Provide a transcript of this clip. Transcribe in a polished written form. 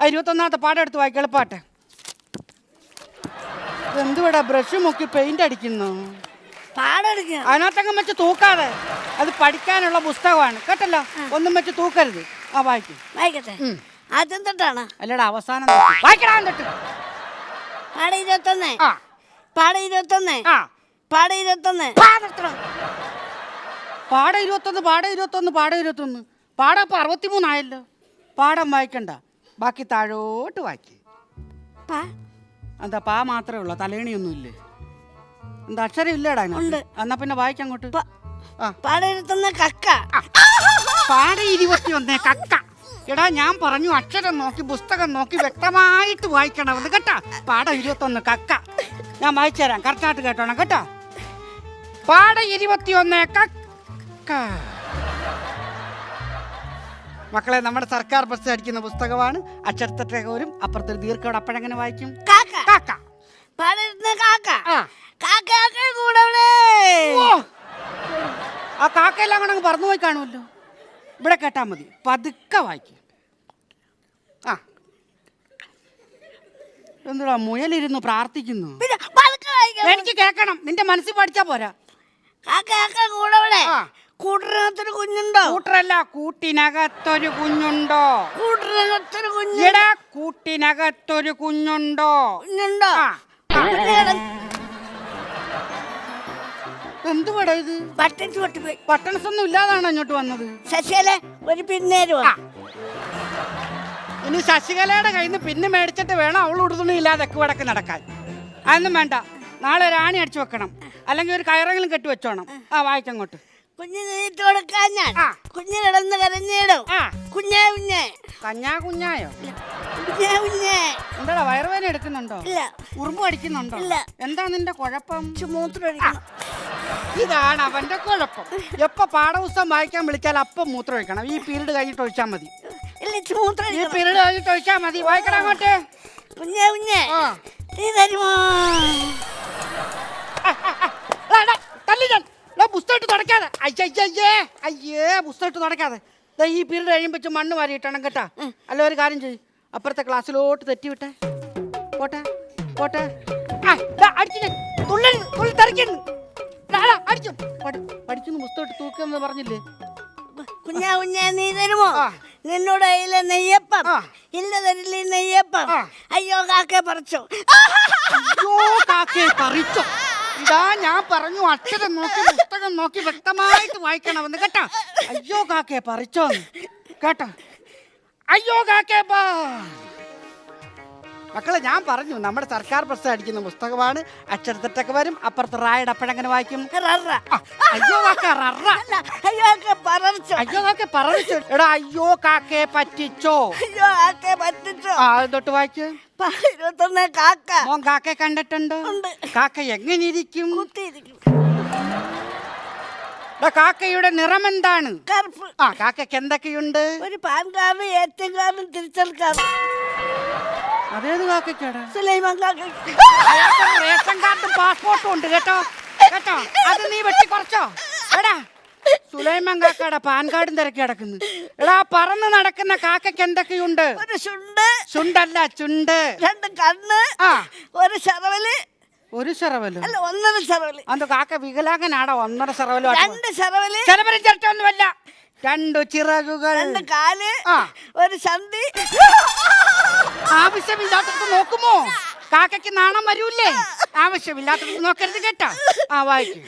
21ാമത്തെ പാഠം എടുത്ത് വായിക്ക്, എളുപ്പാട്ടെ. എന്തുവാടാ ബ്രഷ് മുക്കി പെയിന്റ് അടിക്കുന്നു? അതിനകത്തങ്ങ് വെച്ച് തൂക്കാതെ, അത് പഠിക്കാനുള്ള പുസ്തകമാണ് കേട്ടല്ലോ. ഒന്നും വെച്ച് തൂക്കരുത്. ആ വായിക്കും. വായിക്കട്ടെ. ആദ്യം തൊട്ടാണ് അല്ലടാ അവസാനം വായിക്കടാ. എന്നിട്ട് പാഠം 21. പാഠം 21. പാഠം 21. പാഠം 21. പാഠം ഇപ്പൊ 63 ആയല്ലോ. പാഠം വായിക്കണ്ട, ബാക്കി താഴോട്ട് വായിക്കും. എന്താ പാ മാത്രമേ ഉള്ളൂ, തലേണിയൊന്നും ഇല്ലേ? എന്താ അക്ഷരം ഇല്ലടാ? എന്നാ പിന്നെ വായിക്കങ്ങോട്ട്. പാഠം 21 കക്ക. പാഠം 21 കക്ക. എടാ ഞാൻ പറഞ്ഞു അക്ഷരം നോക്കി പുസ്തകം നോക്കി വ്യക്തമായിട്ട് വായിക്കണമെന്ന് കേട്ടാ. പാഠം 21 കക്ക. ഞാൻ വായിച്ചു തരാം, കറക്റ്റായിട്ട് കേട്ടോണം കേട്ടോ. പാഠം 21 കക്ക. മക്കളെ, നമ്മുടെ സർക്കാർ ബസ് അടിക്കുന്ന പുസ്തകമാണ്. അക്ഷരത്തെറ്റവരും അപ്പുറത്തൊരു ദീർഘോട്. അപ്പോഴെങ്ങനെ വായിക്കും? കാക്ക. ആ കാക്കയെല്ലാം കൂടെ പറന്നു പോയി കാണുമല്ലോ. ഇവിടെ കേട്ടാ മതി, പതുക്കെ വായിക്കും. എന്തുടാ മുയലിരുന്നു പ്രാർത്ഥിക്കുന്നു? എനിക്ക് കേക്കണം, നിന്റെ മനസ്സിൽ പഠിച്ചാ പോരാ. കൂട്ടിനകത്തൊരു കുഞ്ഞുണ്ടോ? കൂട്ടറല്ല, കൂട്ടിനകത്തൊരു കുഞ്ഞുണ്ടോ? എടാ കൂട്ടിനകത്തൊരു കുഞ്ഞുണ്ടോ? എന്തുവാടാ ഇത്? ബട്ടൺസ് ഒന്നും ഇല്ലാതാണോ ഇങ്ങോട്ട് വന്നത്? ശശികല ഒരു പിന്നേരുവാ. ഇനി ശശികലയുടെ കയ്യിൽ നിന്ന് പിന്നെ മേടിച്ചിട്ട് വേണം അവൾ ഉടുതുണി ഇല്ലാതെ വടക്ക് നടക്കാൻ. അതൊന്നും വേണ്ട, നാളെ ഒരു ആണി അടിച്ചു വെക്കണം, അല്ലെങ്കിൽ ഒരു കയറെങ്കിലും കെട്ടി വെച്ചോണം. വായിക്കങ്ങോട്ട്. കുഞ്ഞു നീറ്റ് കൊടുക്കാൻ ഞാൻ കുഞ്ഞു കിടന്ന് കരഞ്ഞിടും. കുഞ്ഞേ കുഞ്ഞേ. കുഞ്ഞായോ? കുഞ്ഞേ കുഞ്ഞേ. എന്താടാ വയറുവേദന എടുക്കുന്നുണ്ടോ? ഇല്ല. ഉറുമ്പ് അടിക്കുന്നുണ്ടോ? ഇല്ല. എന്താ നിന്റെ കുഴപ്പം? മൂത്രം. ഇതാണ് അവന്റെ കുഴപ്പം. എപ്പോ പാഠപുസ്തകം വായിക്കാൻ വിളിച്ചാൽ അപ്പം മൂത്രം ഒഴിക്കണം. ഈ പീരീഡ് കഴിഞ്ഞിട്ട് ഒഴിച്ചാൽ മതി. ഈ പീരീഡ് കഴിഞ്ഞിട്ട് ഒഴിച്ചാൽ മതി. വായിക്കണം അങ്ങോട്ട്. കുഞ്ഞേ കുഞ്ഞേ നീ തരുമോ? പുസ്തകം തുടക്കാതെ. അയ്യേ പുസ്തകം തുടക്കാതെ. ഈ പീരീഡ് കഴിയുമ്പോ മണ്ണ് വാരിയിട്ടണം കേട്ടാ. അല്ല ഒരു കാര്യം ചെയ്യ്, അപ്പുറത്തെ ക്ലാസ്സിലോട്ട് തെറ്റിവിട്ടെ. പോട്ടെ പോട്ടെ. പഠിക്കുന്നു പുസ്തകം തൂക്കെന്ന് പറഞ്ഞില്ലേ? കുഞ്ഞാ കുഞ്ഞാ നീ തരുമോ? നിന്നോട് കയ്യിലെ നെയ്യപ്പം ഇല്ല തരില്ലേ നെയ്യപ്പം? അയ്യോ കാക്കയെ പറിച്ചോ? അയ്യോ കാക്കയെ പറിച്ചോ? ഇതാ ഞാൻ പറഞ്ഞു അക്ഷരം നോക്കി പുസ്തകം നോക്കി വ്യക്തമായിട്ട് വായിക്കണമെന്ന് കേട്ടോ. അയ്യോ കാക്കയെ പറിച്ചോ കേട്ടോ. അയ്യോ കാക്കയെ മക്കളെ, ഞാൻ പറഞ്ഞു നമ്മുടെ സർക്കാർ ബസ് അടിക്കുന്ന പുസ്തകമാണ്. അക്ഷരത്തെറ്റൊക്കെ വരും. അപ്പുറത്ത് റായുടെ അപ്പോഴെങ്ങനെ വായിക്കും? അയ്യോ കാക്ക പറച്ചോ. എടാ അയ്യോ കാക്കയെ പറ്റിച്ചോ? തൊട്ട് വായിക്ക്. 21 കാക്ക. മോൻ കാക്കയെ കണ്ടിട്ടുണ്ടോ? കാക്ക എങ്ങനെ ഇരിക്കും? കാക്കയുടെ നിറം എന്താണ്? കറുപ്പ്. കാക്കയ്ക്ക് എന്തൊക്കെയുണ്ട്? ഒരു പാൻ കാർഡ്, ATM കാർഡും തിരിച്ചൽ കാർഡ്. അതേത് കാക്കയ്ക്കാടാ? സുലൈമാൻ കാക്ക. റേഷൻ കാർഡും പാസ്പോർട്ടും ഉണ്ട് കേട്ടോ. കേട്ടോ, അത് നീ വെട്ടി കുറച്ചോ? എടാ സുലൈമാൻ കാക്കയുടെ പാൻ കാർഡും തിരക്കി കിടക്കുന്നു. എടാ പറന്ന് നടക്കുന്ന കാക്കയ്ക്ക് എന്തൊക്കെയുണ്ട്? ഒരു ചുണ്ട്. ചുണ്ടല്ല, ചുണ്ട്. 2 കണ്ണ്. ഒരു ശരവല്. ഒരു ശരവല് അല്ല 1.5 ശരവല്. അന്ത കാക്ക വികലാംഗനാടോ? 1.5 ശരവലോ? 2 ശരവല്. ശരവലും ചിരട്ടൊന്നുമല്ല. 2 ചിറകുകൾ. 2 കാല്. ഒരു സന്ധി. ആവശ്യമില്ലാത്തത് നോക്കുമോ? കാക്കയ്ക്ക് നാണം വരൂല്ലേ? ആവശ്യമില്ലാത്തത് നോക്കരുത് കേട്ടോ. വായിക്കും.